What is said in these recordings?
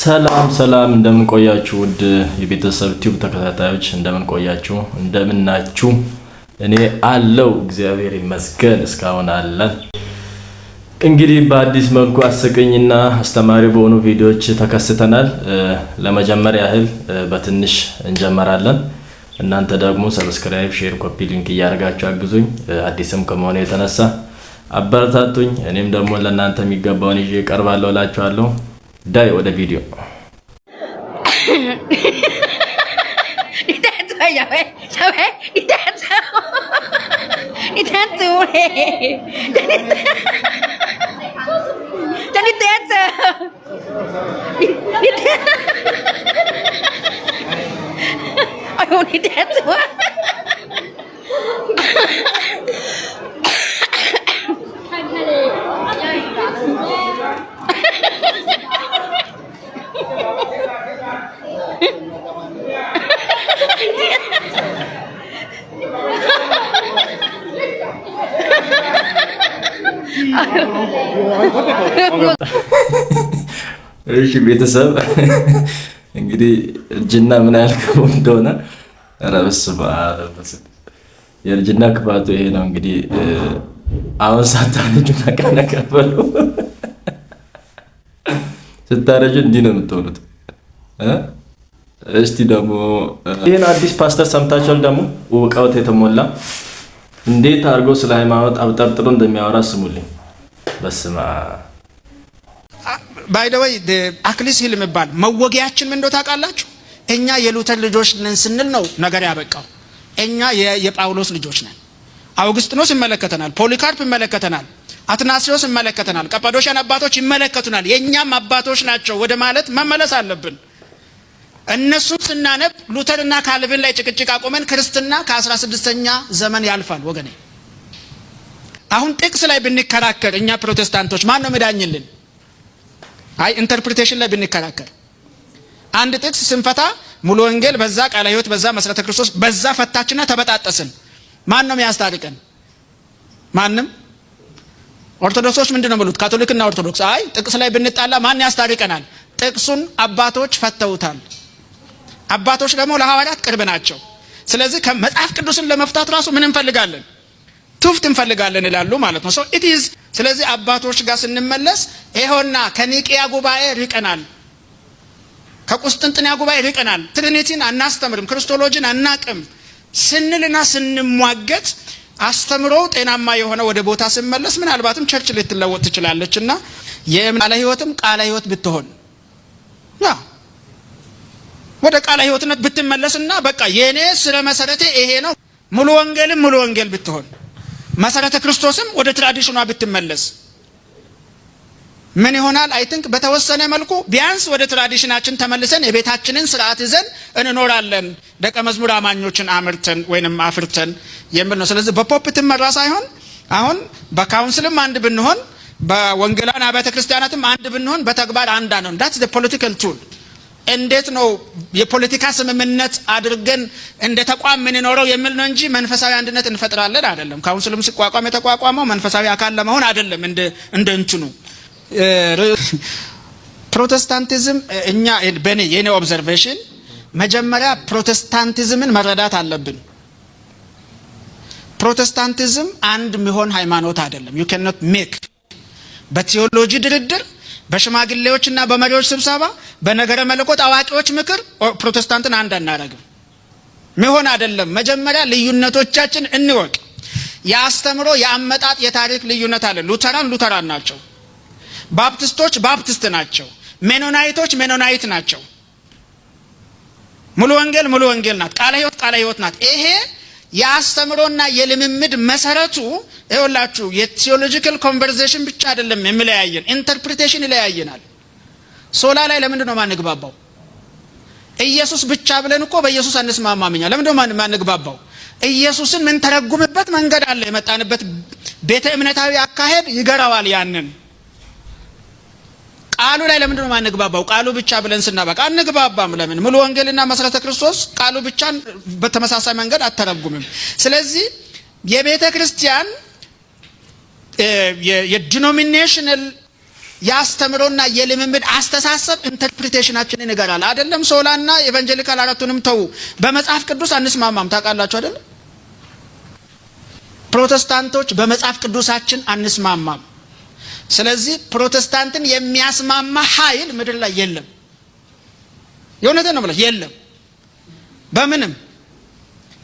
ሰላም ሰላም እንደምን ቆያችሁ ውድ የቤተሰብ ቲዩብ ተከታታዮች እንደምን ቆያችሁ እንደምን ናችሁ እኔ አለው እግዚአብሔር ይመስገን እስካሁን አለን እንግዲህ በአዲስ መልኩ አስቀኝና አስተማሪ በሆኑ ቪዲዮዎች ተከስተናል ለመጀመሪያ ያህል በትንሽ እንጀምራለን እናንተ ደግሞ ሰብስክራይብ ሼር ኮፒ ሊንክ ያርጋችሁ አግዙኝ አዲስም ከመሆኑ የተነሳ አበረታቱኝ እኔም ደግሞ ለእናንተ የሚገባውን ይዤ ቀርባለሁ እላችኋለሁ ዳይ ወደ ቪዲዮ እሺ ቤተሰብ እንግዲህ እርጅና ምን ያልከው እንደሆነ ረብስባ የእርጅና ክፋቱ ይሄ ነው እንግዲህ አሁን ሳታረጁ ተቀነቀበሉ ስታረጁ እንዲህ ነው የምትሆኑት እስቲ ደግሞ ይሄን አዲስ ፓስተር ሰምታችኋል ደግሞ ወቀውት የተሞላ እንዴት አርጎ ስለ ሃይማኖት አብጠርጥሮ እንደሚያወራ ስሙልኝ በስማ ባይ ዘ ወይ አክሊስ ሂል የሚባል መወጊያችን ምን እንደው ታውቃላችሁ እኛ የሉተር ልጆች ነን ስንል ነው ነገር ያበቃው እኛ የጳውሎስ ልጆች ነን አውግስጢኖስ ይመለከተናል ፖሊካርፕ ይመለከተናል አትናሲዮስ ይመለከተናል ቀጳዶሽያን አባቶች ይመለከቱናል የኛም አባቶች ናቸው ወደ ማለት መመለስ አለብን እነሱ ስናነብ ሉተርና ካልቪን ላይ ጭቅጭቅ አቆመን ክርስትና ከ16ኛ ዘመን ያልፋል ወገኔ አሁን ጥቅስ ላይ ብንከራከር እኛ ፕሮቴስታንቶች ማን ነው መዳኝልን አይ ኢንተርፕሪቴሽን ላይ ብንከራከር አንድ ጥቅስ ስንፈታ ሙሉ ወንጌል በዛ ቃለ ሕይወት በዛ መሰረተ ክርስቶስ በዛ ፈታችና ተበጣጠስን ማን ነው የሚያስታርቀን ማንንም ኦርቶዶክሶች ምንድነው ብሉት ካቶሊክና ኦርቶዶክስ አይ ጥቅስ ላይ ብንጣላ ማን ያስታርቀናል ጥቅሱን አባቶች ፈተውታል አባቶች ደግሞ ለሐዋርያት ቅርብ ናቸው ስለዚህ ከመጽሐፍ ቅዱስን ለመፍታት ራሱ ምን እንፈልጋለን ትውፍት እንፈልጋለን ይላሉ ማለት ነው ሶ ኢት ኢዝ ስለዚህ አባቶች ጋር ስንመለስ ይሄውና ከኒቂያ ጉባኤ ርቀናል ከቁስጥንጥንያ ጉባኤ ርቀናል ትሪኒቲን አናስተምርም ክርስቶሎጂን አናቅም ስንልና ስንሟገት አስተምሮ ጤናማ የሆነ ወደ ቦታ ሲመለስ ምናልባትም ቸርች ልትለወጥ ትችላለችና የቃለ ሕይወትም ቃለ ሕይወት ብትሆን ያ ወደ ቃለ ሕይወትነት ብትመለስና በቃ የኔ ስለ መሰረቴ ይሄ ነው ሙሉ ወንጌልም ሙሉ ወንጌል ብትሆን መሰረተ ክርስቶስም ወደ ትራዲሽኗ ብትመለስ ምን ይሆናል አይ ቲንክ በተወሰነ መልኩ ቢያንስ ወደ ትራዲሽናችን ተመልሰን የቤታችንን ስርዓት ይዘን እንኖራለን ደቀ መዝሙር አማኞችን አምርተን ወይንም አፍርተን የሚል ነው ስለዚህ በፖፕ ትመራ ሳይሆን አሁን በካውንስልም አንድ ብንሆን በወንጌላውያን አብያተ ክርስቲያናትም አንድ ብንሆን በተግባር አንድ ነው that's the political tool እንዴት ነው የፖለቲካ ስምምነት አድርገን እንደ ተቋም ምን ይኖረው የሚል ነው እንጂ መንፈሳዊ አንድነት እንፈጥራለን አይደለም ካውንስልም ሲቋቋም የተቋቋመው መንፈሳዊ አካል ለመሆን አይደለም እንደ እንትኑ ፕሮቴስታንቲዝም እኛ የኔ ኦብዘርቬሽን መጀመሪያ ፕሮቴስታንቲዝምን መረዳት አለብን ፕሮቴስታንቲዝም አንድ የሚሆን ሃይማኖት አይደለም you cannot make በቲዮሎጂ ድርድር በሽማግሌዎችና በመሪዎች ስብሰባ በነገረ መለኮት አዋቂዎች ምክር ፕሮቴስታንትን አንድ አናረግም መሆን አይደለም መጀመሪያ ልዩነቶቻችን እንወቅ ያስተምሮ ያመጣጥ የታሪክ ልዩነት አለ ሉተራን ናቸው ባፕቲስቶች ባፕቲስት ናቸው ሜኖናይቶች ሜኖናይት ናቸው ሙሉ ወንጌል ናት ቃለ ሕይወት ናት ይሄ ያስተምሮና የልምምድ መሰረቱ ይኸውላችሁ የቲዮሎጂካል ኮንቨርሴሽን ብቻ አይደለም የሚለያየን ኢንተርፕሪቴሽን ይለያየናል ሶላ ላይ ለምንድን ነው ማንግባባው ኢየሱስ ብቻ ብለን እኮ በኢየሱስ አንስማማምኛ ለምንድን ነው ማንግባባው ኢየሱስን ምን ተረጉምበት መንገድ አለ የመጣንበት ቤተ እምነታዊ አካሄድ ይገራዋል ያንን ቃሉ ላይ ለምንድን ነው ማንግባባው ቃሉ ብቻ ብለን ስናበቃ አንግባባም ለምን ሙሉ ወንጌልና መሰረተ ክርስቶስ ቃሉ ብቻን በተመሳሳይ መንገድ አተረጉምም ስለዚህ የቤተ ክርስቲያን የዲኖሚኔሽናል ያስተምሮና የልምምድ አስተሳሰብ ኢንተርፕሪቴሽናችንን ይገራል። አይደለም ሶላና ኤቫንጀሊካል አራቱንም ተው፣ በመጽሐፍ ቅዱስ አንስማማም። ታውቃላችሁ አይደል? ፕሮቴስታንቶች በመጽሐፍ ቅዱሳችን አንስማማም። ስለዚህ ፕሮቴስታንትን የሚያስማማ ኃይል ምድር ላይ የለም። የእውነቴን ነው ብለህ የለም። በምንም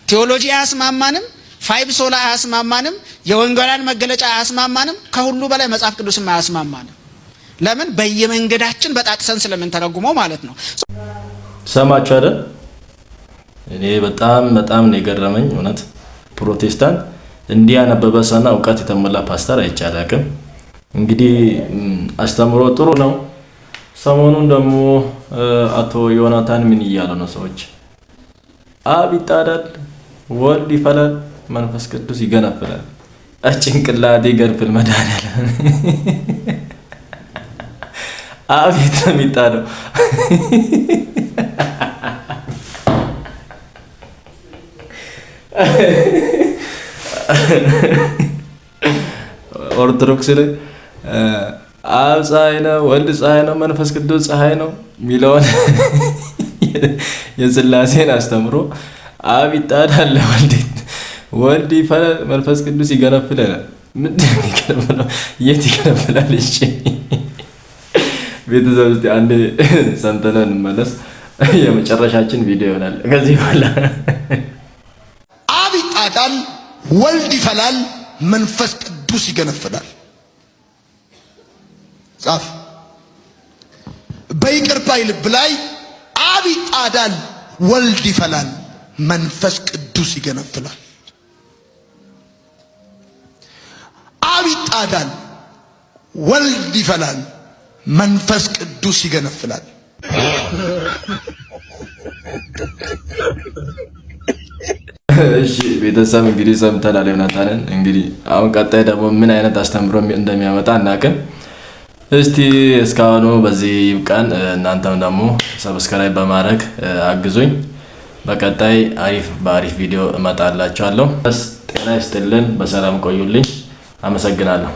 ቴዎሎጂ አያስማማንም፣ ፋይቭ ሶላ አያስማማንም፣ የወንጌላውያን መገለጫ አያስማማንም፣ ከሁሉ በላይ መጽሐፍ ቅዱስም አያስማማንም። ለምን? በየመንገዳችን በጣጥሰን ስለምንተረጉመው ማለት ነው። ሰማችሁ አይደል? እኔ በጣም ነው የገረመኝ እውነት። ፕሮቴስታንት እንዲያነበበ ሰና እውቀት የተሞላ ፓስተር አይቻላልም። እንግዲህ አስተምሮ ጥሩ ነው። ሰሞኑን ደግሞ አቶ ዮናታን ምን እያሉ ነው? ሰዎች አብ ይጣዳል፣ ወልድ ይፈላል፣ መንፈስ ቅዱስ ይገነፍላል። ጭንቅላቴ ገርፍል መድኃኒዓለም አብ የት ነው የሚጣደው? ኦርቶዶክስ ላይ አብ ፀሐይ ነው፣ ወልድ ፀሐይ ነው፣ መንፈስ ቅዱስ ፀሐይ ነው የሚለውን የሥላሴን አስተምሮ አብ ይጣዳል፣ ወልድ ይፈላል፣ መንፈስ ቅዱስ ይገነፍላል። ምንድን ነው የሚገነፍለው? የት ይገነፍላል? እሺ ቤተሰብ ውስጥ አንዴ ሰምተን እንመለስ። የመጨረሻችን ቪዲዮ ይሆናል ከዚህ በኋላ። አብ ይጣዳል፣ ወልድ ይፈላል፣ መንፈስ ቅዱስ ይገነፍላል። ጻፍ። በይቅር ባይ ልብ ላይ አብ ይጣዳል፣ ወልድ ይፈላል፣ መንፈስ ቅዱስ ይገነፍላል። አብ ይጣዳል፣ ወልድ ይፈላል፣ መንፈስ ቅዱስ ይገነፍላል። እሺ ቤተሰብ እንግዲህ ሰምተናል ዮናታንን። እንግዲህ አሁን ቀጣይ ደግሞ ምን አይነት አስተምሮ እንደሚያመጣ እናቅም። እስቲ እስካሁኑ በዚህ ይብቃን። እናንተም ደግሞ ሰብስክራይብ በማድረግ አግዙኝ። በቀጣይ በአሪፍ ቪዲዮ እመጣላችኋለሁ። ጤና ይስጥልን። በሰላም ቆዩልኝ። አመሰግናለሁ።